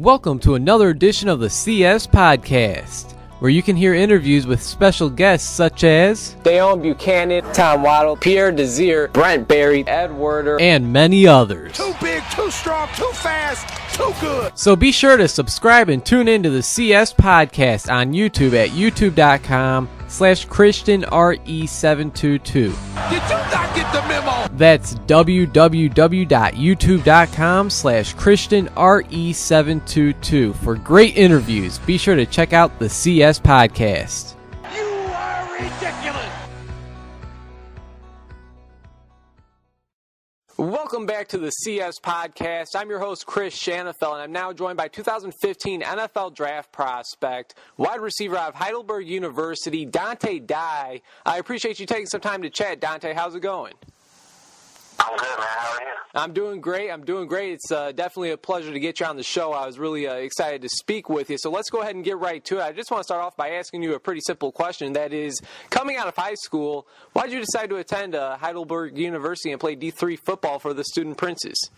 Welcome to another edition of the CS Podcast, where you can hear interviews with special guests such as Dale Buchanan, Tom Waddle, Pierre Desir, Brent Berry, Ed Werder, and many others. Too big, too strong, too fast, too good. So be sure to subscribe and tune in to the CS Podcast on YouTube at youtube.com/ChristianRE722. Did you not get the memo? That's www.youtube.com/ChristianRE722 for great interviews. Be sure to check out the CS Podcast. You are ridiculous. Welcome back to the CS Podcast. I'm your host, Chris Shanafelt, and I'm now joined by 2015 NFL Draft prospect, wide receiver out of Heidelberg University, Donteea. I appreciate you taking some time to chat. Donte, how's it going? I'm good, man. How are you? I'm doing great. It's definitely a pleasure to get you on the show. I was really excited to speak with you. So let's go ahead and get right to it. I just want to start off by asking you a pretty simple question. That is, coming out of high school, why did you decide to attend Heidelberg University and play D3 football for the Student Princes?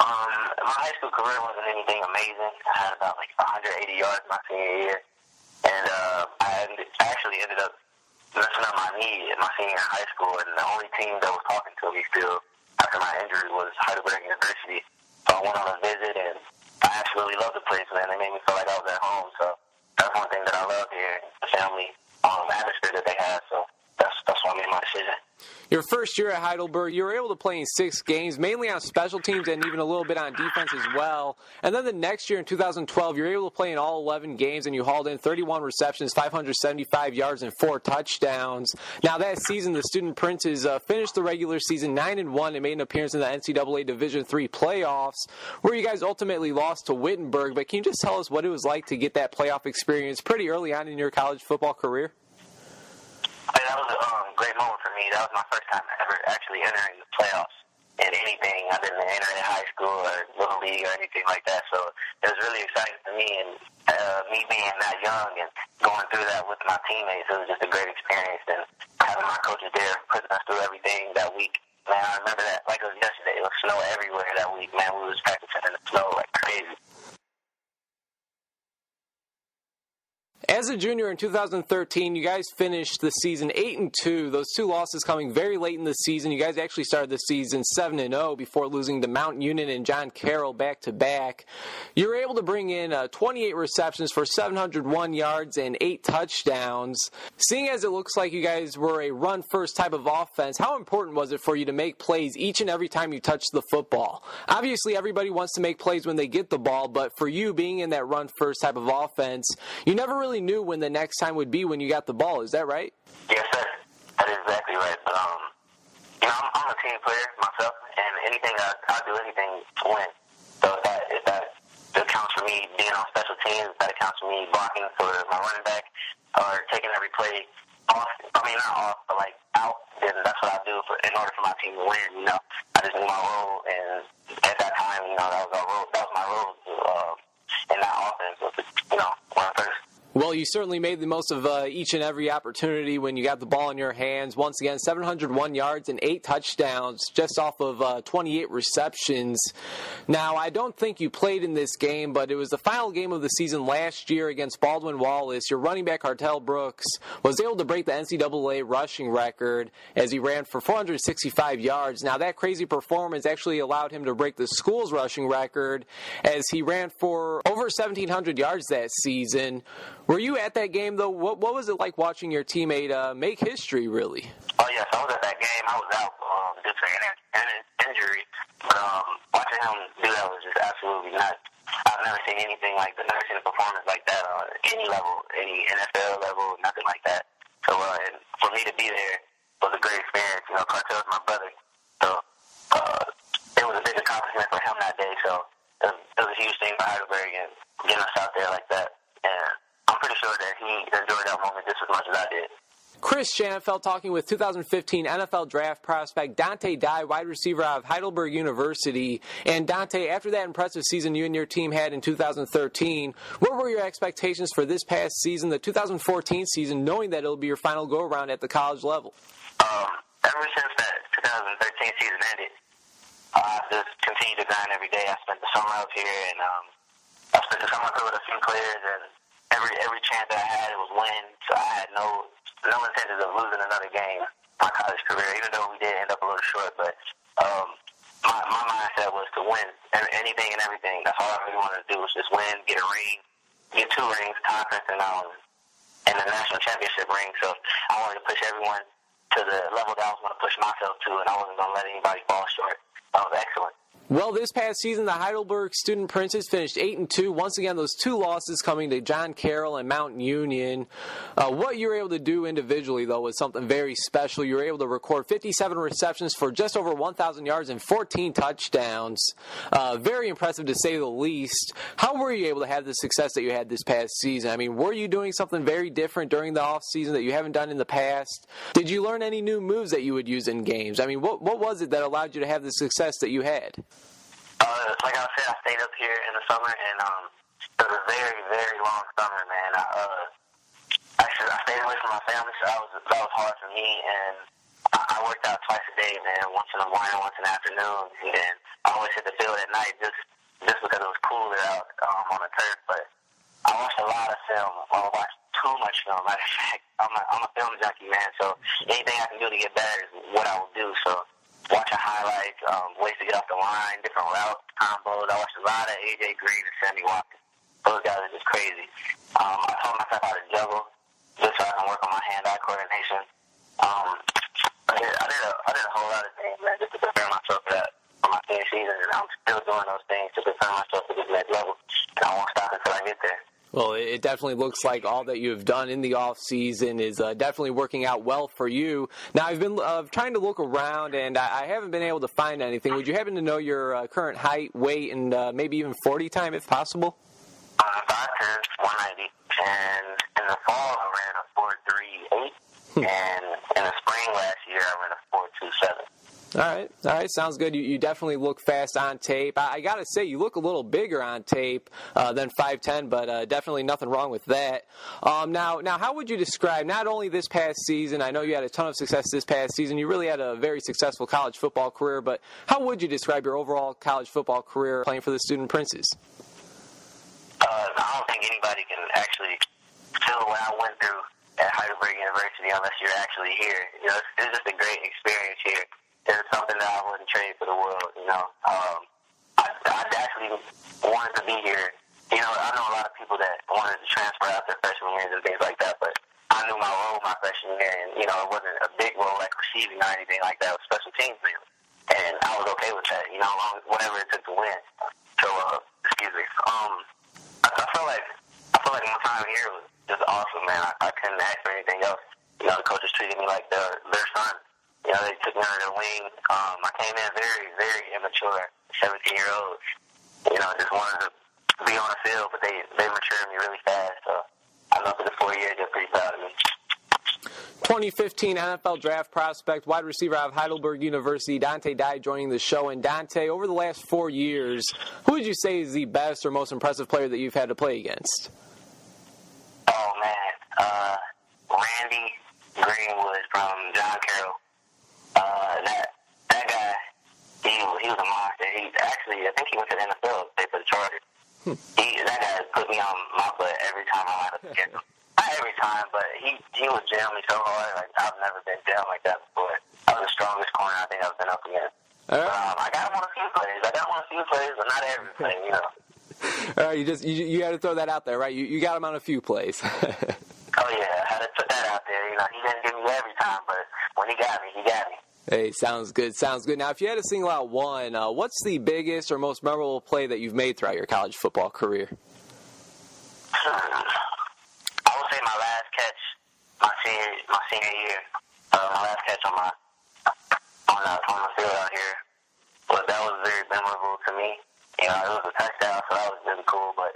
My high school career wasn't anything amazing. I had about 180 yards my senior year. And I actually ended up messing up my knee in my senior year in high school, and the only team that was talking to me still after my injury was Heidelberg University. So I went on a visit, and I absolutely loved the place, man. They made me feel like I was at home. So that's one thing that I love here, the family atmosphere that they have. So that's why I made my decision. Your first year at Heidelberg, you were able to play in 6 games, mainly on special teams and even a little bit on defense as well. And then the next year in 2012, you were able to play in all 11 games, and you hauled in 31 receptions, 575 yards, and 4 touchdowns. Now that season, the Student Princes finished the regular season 9-1 and made an appearance in the NCAA Division III playoffs, where you guys ultimately lost to Wittenberg. But can you just tell us what it was like to get that playoff experience pretty early on in your college football career? That was a great moment for me. That was my first time ever actually entering the playoffs in anything. I didn't enter in high school or little league or anything like that. So it was really exciting for me, and me being that young and going through that with my teammates, it was just a great experience. And having my coaches there putting us through everything that week. Man, I remember that like it was yesterday. It was snow everywhere that week. Man, we was practicing in the snow like crazy. As a junior in 2013, you guys finished the season 8-2. Those 2 losses coming very late in the season. You guys actually started the season 7-0 before losing to Mount Union and John Carroll back-to-back. You were able to bring in 28 receptions for 701 yards and 8 touchdowns. Seeing as it looks like you guys were a run-first type of offense, how important was it for you to make plays each and every time you touched the football? Obviously, everybody wants to make plays when they get the ball, but for you being in that run-first type of offense, you never really knew when the next time would be when you got the ball. Is that right? Yes, sir. That is exactly right. But, I'm a team player myself, and I'll do anything to win. So if that accounts for me being on special teams, if that accounts for me blocking for my running back, or taking every play off, not off, but out, then that's what I do in order for my team to win. I just knew my role, and at that time, that was my role in that offense, run first. Well, you certainly made the most of each and every opportunity when you got the ball in your hands. Once again, 701 yards and 8 touchdowns just off of 28 receptions. Now, I don't think you played in this game, but it was the final game of the season last year against Baldwin Wallace. Your running back, Hartel Brooks, was able to break the NCAA rushing record as he ran for 465 yards. Now, that crazy performance actually allowed him to break the school's rushing record as he ran for over 1,700 yards that season. Were you at that game, though? What was it like watching your teammate make history, really? Oh, yes, I was at that game. I was out due to an injury. But watching him do that was just absolutely nuts. I've never seen anything like that. Never seen a performance like that on any level, any NFL level, nothing like that. So and for me to be there was a great experience. Cartel's my brother. So it was a big accomplishment for him that day. So it was a huge thing for Heidelberg and getting us out there like that. And I'm pretty sure that he enjoyed that moment just as much as I did. Chris Shanafelt talking with 2015 NFL Draft prospect Donteea, wide receiver out of Heidelberg University. And Donte, after that impressive season you and your team had in 2013, what were your expectations for this past season, the 2014 season, knowing that it'll be your final go-around at the college level? Ever since that 2013 season ended, I just continued to grind every day. I spent the summer up here, and I spent the summer with a few players, and every chance that I had, it was win. So I had no intentions of losing another game my college career, even though we did end up a little short. But my mindset was to win anything and everything. That's all I really wanted to do was just win, get a ring, get 2 rings, conference, and the national championship ring. So I wanted to push everyone to the level that I was going to push myself to, and I wasn't going to let anybody fall short. That was excellent. Well, this past season, the Heidelberg Student Princes finished 8-2. Once again, those 2 losses coming to John Carroll and Mount Union. What you were able to do individually, though, was something very special. You were able to record 57 receptions for just over 1,000 yards and 14 touchdowns. Very impressive, to say the least. How were you able to have the success that you had this past season? I mean, were you doing something very different during the offseason that you haven't done in the past? Did you learn any new moves that you would use in games? I mean, what was it that allowed you to have the success that you had? Like I said, I stayed up here in the summer, and it was a very, very long summer, man. I stayed away from my family, so that was hard for me, and I worked out twice a day, man, once in the morning, once in the afternoon, and I always hit the field at night just because it was cooler out on the turf. But I watched a lot of film. I watched too much film. Matter of fact, I'm a film junkie, man, so anything I can do to get better is what I will do. So watching highlights, ways to get off the line, different routes, combos. I watched a lot of A.J. Green and Sammy Watkins. Those guys are just crazy. I taught myself how to juggle just so I can work on my hand-eye coordination. I did a whole lot of things, man, just to prepare myself for my senior season, and I'm still doing those things to prepare myself for this next level. And I won't stop until I get there. Well, it definitely looks like all that you have done in the off season is definitely working out well for you. Now, I've been trying to look around, and I haven't been able to find anything. Would you happen to know your current height, weight, and maybe even 40 time, if possible? 5'10", 190, and in the fall I ran a 4.38, and in the spring last year I ran a 4.27. All right, sounds good. You definitely look fast on tape. I got to say, you look a little bigger on tape than 5'10", but definitely nothing wrong with that. Now, how would you describe not only this past season? I know you had a ton of success this past season. You really had a very successful college football career, but how would you describe your overall college football career playing for the Student Princes? I don't think anybody can actually feel what I went through at Heidelberg University unless you're actually here. You know, it's just a great experience here. It's something that I wouldn't trade for the world, you know. I actually wanted to be here. You know, I know a lot of people that wanted to transfer out their freshman years and things like that, but I knew my role my freshman year, and, you know, it wasn't a big role like receiving or anything like that. It was special teams, really. And I was okay with that, you know, whatever it took to win. So, excuse me. I feel like my time here was just awesome, man. I couldn't ask for anything else. You know, the coaches treated me like their son. You know, they took me under their wing. I came in very, very immature, 17-year-old. You know, just wanted to be on the field, but they matured me really fast. So I know for the 4 years, they're pretty proud of me. 2015 NFL draft prospect, wide receiver out of Heidelberg University, Donteea joining the show. And Donteea, over the last 4 years, who would you say is the best or most impressive player that you've had to play against? Oh, man. Randy Greenwood from John Carroll. That guy, he was a monster. I think he went to the NFL, played for the Chargers. That guy put me on my butt every time I lined up against him. Not every time, but he was jailing me so hard. Like, I've never been jailed like that before. I was the strongest corner I think I've been up against. I got him on a few plays. But not every play, you know. All right, you had to throw that out there, right? You got him on a few plays. Oh, yeah, I had to put that out there. You know, he didn't give me every time, but when he got me, he got me. Hey, sounds good. Now, if you had to single out one, what's the biggest or most memorable play that you've made throughout your college football career? I would say my last catch, my senior year. My last catch on the field out here. That was very memorable to me. You know, it was a touchdown, so that was really cool. But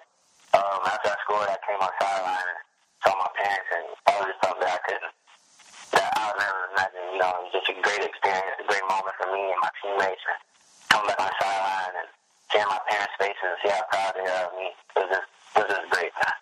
after I scored, I came on the sideline and saw my parents, and that was just something that I would never imagine. You know, it was just a great experience, a great moment for me and my teammates. And coming back on the sideline and seeing my parents' faces and see how proud they are of me, it was just great, man.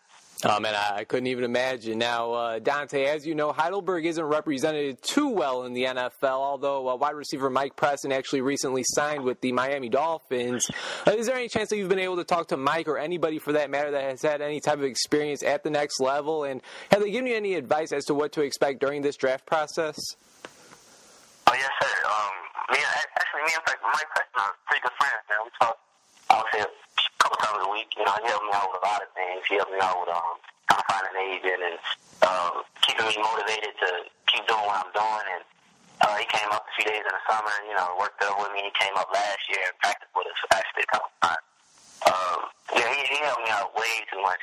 Man, I couldn't even imagine. Now, Donteea, as you know, Heidelberg isn't represented too well in the NFL, although wide receiver Mike Preston actually recently signed with the Miami Dolphins. Is there any chance that you've been able to talk to Mike or anybody for that matter that has had any type of experience at the next level? And have they given you any advice as to what to expect during this draft process? Oh, yes, sir. Me and Mike Preston are pretty good friends, man. We talk, I would say, a couple times a week. He helped me out with a lot of things. He helped me out with trying to find an agent and keeping me motivated to keep doing what I'm doing. And he came up a few days in the summer, worked out with me. He came up last year and practiced with us actually a couple times. He helped me out way too much.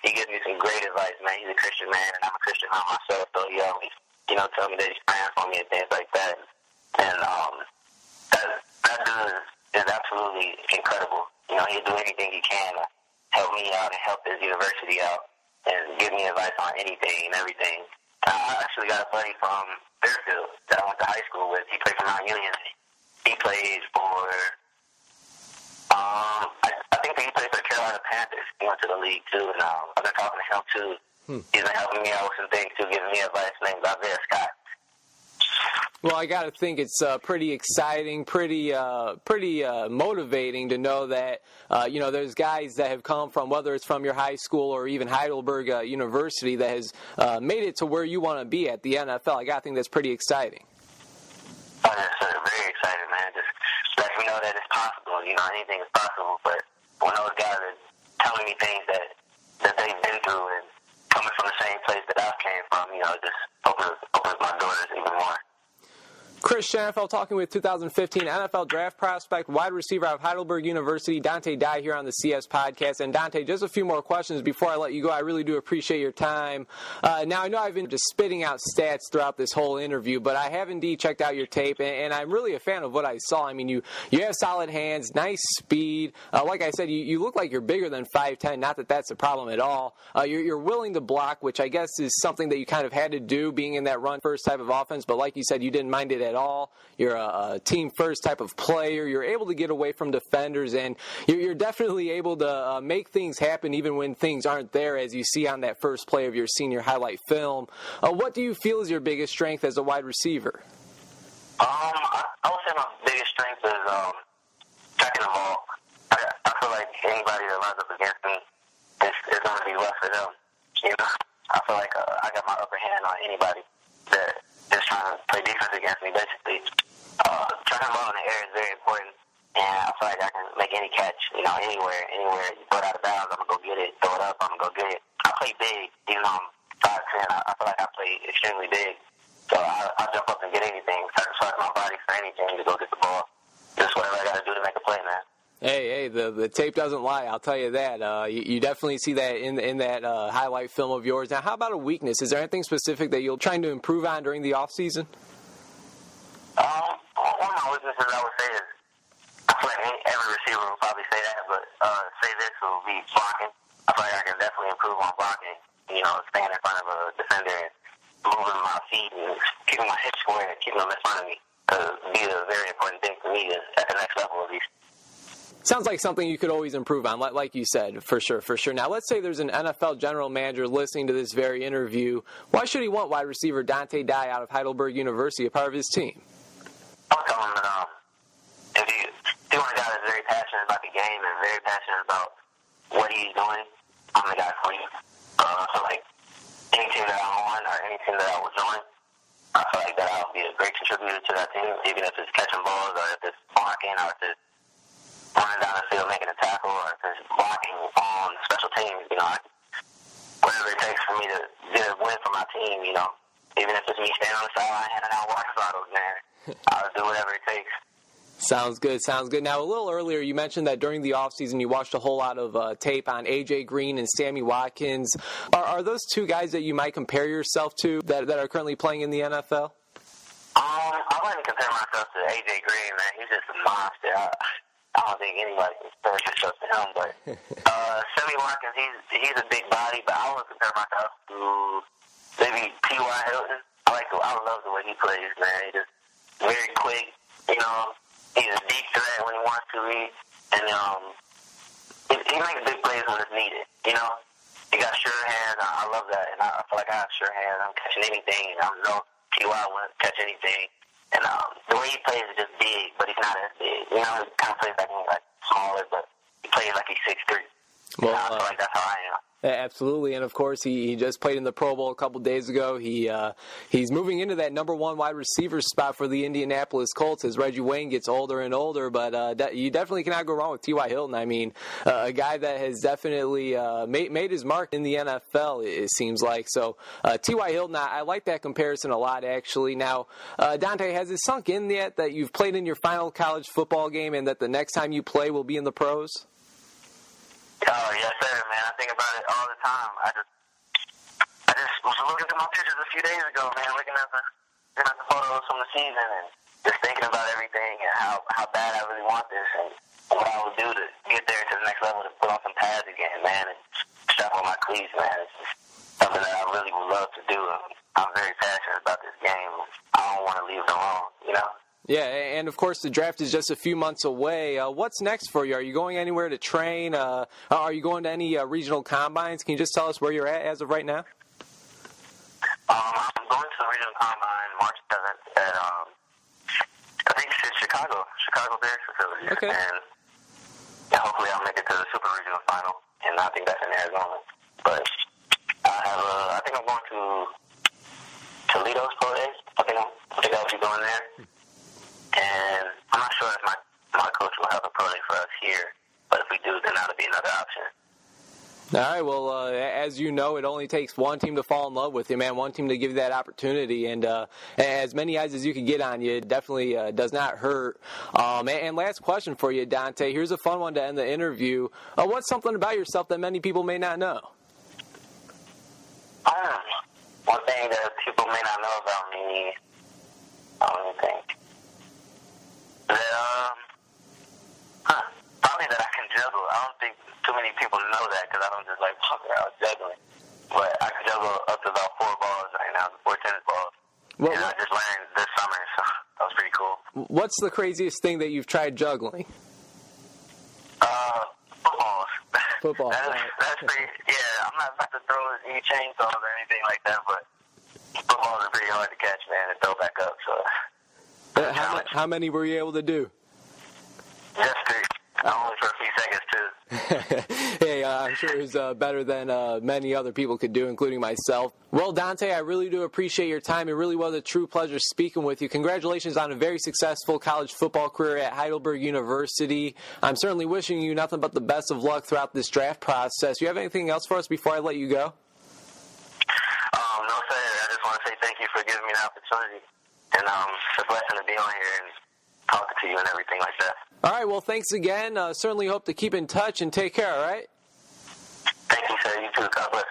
He gives me some great advice, man. He's a Christian man, and I'm a Christian man myself, so he always, tell me that he's praying for me and things like that. And that dude is absolutely incredible. He'll do anything he can to help me out and help his university out and give me advice on anything and everything. I actually got a buddy from Fairfield that I went to high school with. He played for Mount Union. He played for, I think he played for the Carolina Panthers. He went to the league too, and I've been talking to him too. He's been helping me out with some things too, giving me advice named Isaiah Scott. Well, I got to think it's pretty exciting, pretty motivating to know that, there's guys that have come from, whether it's from your high school or even Heidelberg University, that has made it to where you want to be at the NFL. I got to think that's pretty exciting. Oh, yes, sir. Very excited, man. Just lets me know that it's possible. Anything is possible. But when those guys are telling me things that they've been through and coming from the same place that I came from, it just opens my doors even more. Chris Shanafelt talking with 2015 NFL Draft Prospect, wide receiver out of Heidelberg University, Donteea here on the CS Podcast. And Donteea, just a few more questions before I let you go. I really do appreciate your time. Now, I know I've been just spitting out stats throughout this whole interview, but I have indeed checked out your tape, and I'm really a fan of what I saw. I mean, you have solid hands, nice speed. Like I said, you look like you're bigger than 5'10", not that that's a problem at all. You're willing to block, which I guess is something that you kind of had to do being in that run-first type of offense, but like you said, you didn't mind it at all. You're a team-first type of player. You're able to get away from defenders, and you're definitely able to make things happen even when things aren't there, as you see on that first play of your senior highlight film. What do you feel is your biggest strength as a wide receiver? I would say my biggest strength is tracking the ball. I feel like anybody that lines up against me is going to be rough for them. I feel like I got my upper hand on anybody that is trying to play defense against me, basically. Tracking the ball in the air is very important, and I feel like I can make any catch, anywhere. You throw it out of bounds, I'm going to go get it. Throw it up, I'm going to go get it. I play big, even though I'm 5'10". I feel like I play extremely big. So I jump up and get anything, sacrifice my body for anything to go get the ball. Just whatever I got to do to make a play, man. Hey, the tape doesn't lie. I'll tell you that. You definitely see that in that highlight film of yours. Now, how about a weakness? Is there anything specific that you're trying to improve on during the off season? One of my weaknesses I would say is, I feel like every receiver will probably say that, but say this will be blocking. I feel like I can definitely improve on blocking. Staying in front of a defender and moving my feet and keeping my hips square and keeping them in front of me. It'd be a very important thing for me at the next level, at least. Sounds like something you could always improve on, like you said, for sure. Now, let's say there's an NFL general manager listening to this very interview. Why should he want wide receiver Donteea out of Heidelberg University a part of his team? I'll tell him that if you want a guy that's very passionate about the game and very passionate about what he's doing, I'm the guy for you. So, like, any team that I'm on or any team that I would join, I feel like that I'll be a great contributor to that team, even if it's catching balls or if it's blocking or if it's running down the field making a tackle or if it's blocking on special teams, whatever it takes for me to get a win for my team, even if it's me standing on the sideline handing out water bottles, man, I'll do whatever it takes. Sounds good. Now, a little earlier, you mentioned that during the offseason you watched a whole lot of tape on A.J. Green and Sammy Watkins. Are those two guys that you might compare yourself to that are currently playing in the NFL? I wouldn't compare myself to A.J. Green, man. He's just a monster. I don't think anybody can compare themselves to him, but Sammy Watkins, he's a big body, but I would compare myself to maybe T.Y. Hilton. I love the way he plays, man. He's just very quick, He's a deep threat when he wants to be, and he makes big plays when it's needed, he got sure hands. I love that, and I feel like I have sure hands. I'm catching anything, and I know T.Y. won't catch anything. And the way he plays is just big, but he's not as big. You know, he kind of plays like he's like smaller, but he plays like he's 6'3". Well, I feel like that's how I am. Absolutely, and of course he just played in the Pro Bowl a couple days ago. He's moving into that number one wide receiver spot for the Indianapolis Colts as Reggie Wayne gets older and older. But you definitely cannot go wrong with T.Y. Hilton. I mean, a guy that has definitely made his mark in the NFL. It seems like so. T.Y. Hilton, I like that comparison a lot actually. Now, Donteea, has it sunk in yet that you've played in your final college football game and that the next time you play will be in the pros? Oh, yes, sir, man. I think about it all the time. I just was looking through my pictures a few days ago, man, looking at the photos from the season and just thinking about everything and how bad I really want this and what I would do to get there to the next level, to put on some pads again, man, and strap on my cleats, man. It's just something that I really would love to do. I'm very passionate about this game. I don't want to leave it alone, you know? Yeah, and of course the draft is just a few months away. What's next for you? Are you going anywhere to train? Are you going to any regional combines? Can you just tell us where you're at as of right now? I'm going to the regional combine March 7th at, I think it's in Chicago Bears facility. Okay. And hopefully I'll make it to the super regional final, and I think that's in Arizona. But I think I'm going to Toledo's Pro Days. I think I'll be going there. And I'm not sure if my coach will have a pro day for us here, but if we do, then that'll be another option. All right, well, as you know, it only takes one team to fall in love with you, man, one team to give you that opportunity, and as many eyes as you can get on you, it definitely does not hurt. And last question for you, Donteea. Here's a fun one to end the interview. What's something about yourself that many people may not know? One thing that people may not know about me, let me think. Probably that I can juggle. I don't think too many people know that because I don't just like walk around juggling. But I can juggle up to about 4 balls right now, 4 tennis balls. And I just learned this summer, so that was pretty cool. What's the craziest thing that you've tried juggling? Footballs. Football. That's pretty, yeah, I'm not about to throw any chainsaws or anything like that, but footballs are pretty hard to catch, man, and throw back up, so... How many were you able to do? Just 3. Only for a few seconds, too. Hey, I'm sure it was better than many other people could do, including myself. Well, Donteea, I really do appreciate your time. It really was a true pleasure speaking with you. Congratulations on a very successful college football career at Heidelberg University. I'm certainly wishing you nothing but the best of luck throughout this draft process. Do you have anything else for us before I let you go? No, sir. I just want to say thank you for giving me the opportunity. And it's a blessing to be on here and talking to you and everything like that. All right, well, thanks again. Certainly hope to keep in touch and take care, all right? Thank you, sir. You too. God bless.